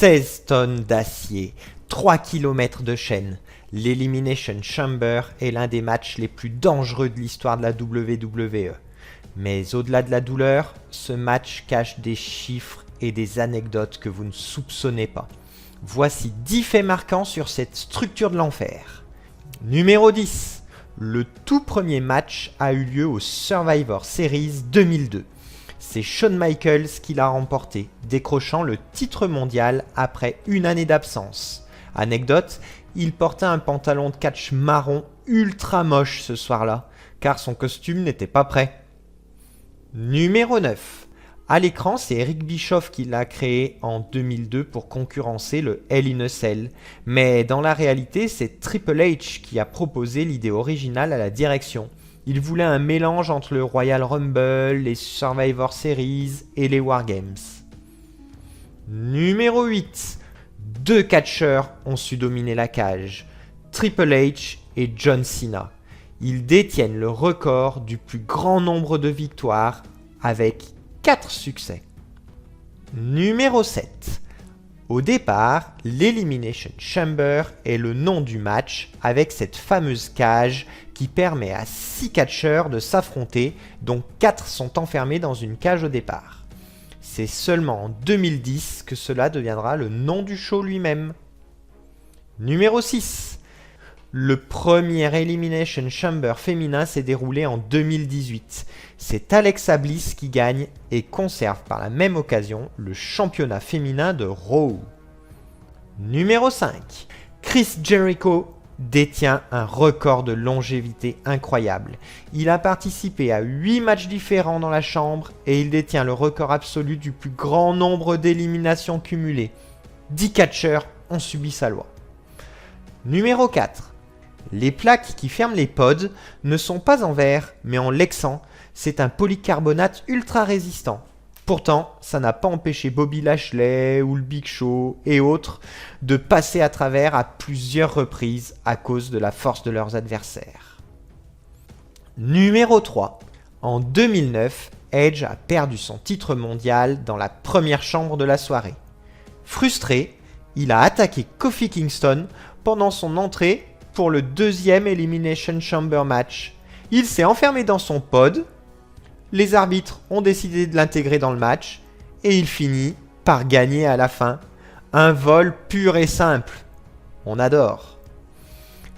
16 tonnes d'acier, 3 km de chaîne. L'Elimination Chamber est l'un des matchs les plus dangereux de l'histoire de la WWE. Mais au-delà de la douleur, ce match cache des chiffres et des anecdotes que vous ne soupçonnez pas. Voici 10 faits marquants sur cette structure de l'enfer. Numéro 10. Le tout premier match a eu lieu au Survivor Series 2002. C'est Shawn Michaels qui l'a remporté, décrochant le titre mondial après une année d'absence. Anecdote, il portait un pantalon de catch marron ultra moche ce soir-là, car son costume n'était pas prêt. Numéro 9. À l'écran, c'est Eric Bischoff qui l'a créé en 2002 pour concurrencer le Hell in a Cell. Mais dans la réalité, c'est Triple H qui a proposé l'idée originale à la direction. Il voulait un mélange entre le Royal Rumble, les Survivor Series et les Wargames. Numéro 8. Deux catcheurs ont su dominer la cage, Triple H et John Cena. Ils détiennent le record du plus grand nombre de victoires avec 4 succès. Numéro 7. Au départ, l'Elimination Chamber est le nom du match avec cette fameuse cage qui permet à 6 catcheurs de s'affronter, dont 4 sont enfermés dans une cage au départ. C'est seulement en 2010 que cela deviendra le nom du show lui-même. Numéro 6. Le premier Elimination Chamber féminin s'est déroulé en 2018. C'est Alexa Bliss qui gagne et conserve par la même occasion le championnat féminin de Raw. Numéro 5. Chris Jericho détient un record de longévité incroyable. Il a participé à 8 matchs différents dans la chambre et il détient le record absolu du plus grand nombre d'éliminations cumulées. 10 catcheurs ont subi sa loi. Numéro 4. Les plaques qui ferment les pods ne sont pas en verre mais en lexan. C'est un polycarbonate ultra résistant. Pourtant, ça n'a pas empêché Bobby Lashley ou le Big Show et autres de passer à travers à plusieurs reprises à cause de la force de leurs adversaires. Numéro 3. En 2009, Edge a perdu son titre mondial dans la première chambre de la soirée. Frustré, il a attaqué Kofi Kingston pendant son entrée pour le deuxième Elimination Chamber match. Il s'est enfermé dans son pod. Les arbitres ont décidé de l'intégrer dans le match et il finit par gagner à la fin. Un vol pur et simple. On adore.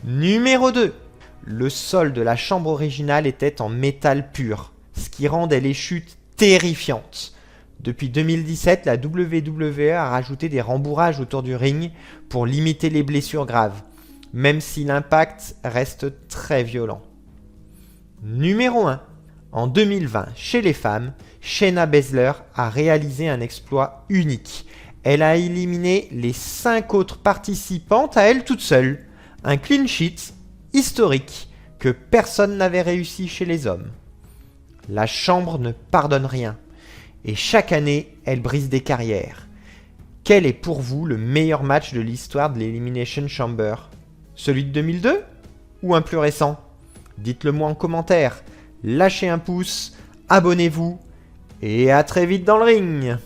Numéro 2. Le sol de la chambre originale était en métal pur, ce qui rendait les chutes terrifiantes. Depuis 2017, la WWE a rajouté des rembourrages autour du ring pour limiter les blessures graves, même si l'impact reste très violent. Numéro 1. En 2020, chez les femmes, Shayna Baszler a réalisé un exploit unique. Elle a éliminé les 5 autres participantes à elle toute seule. Un clean sheet historique que personne n'avait réussi chez les hommes. La chambre ne pardonne rien. Et chaque année, elle brise des carrières. Quel est pour vous le meilleur match de l'histoire de l'Elimination Chamber ? Celui de 2002 ou un plus récent ? Dites-le moi en commentaire. Lâchez un pouce, abonnez-vous et à très vite dans le ring.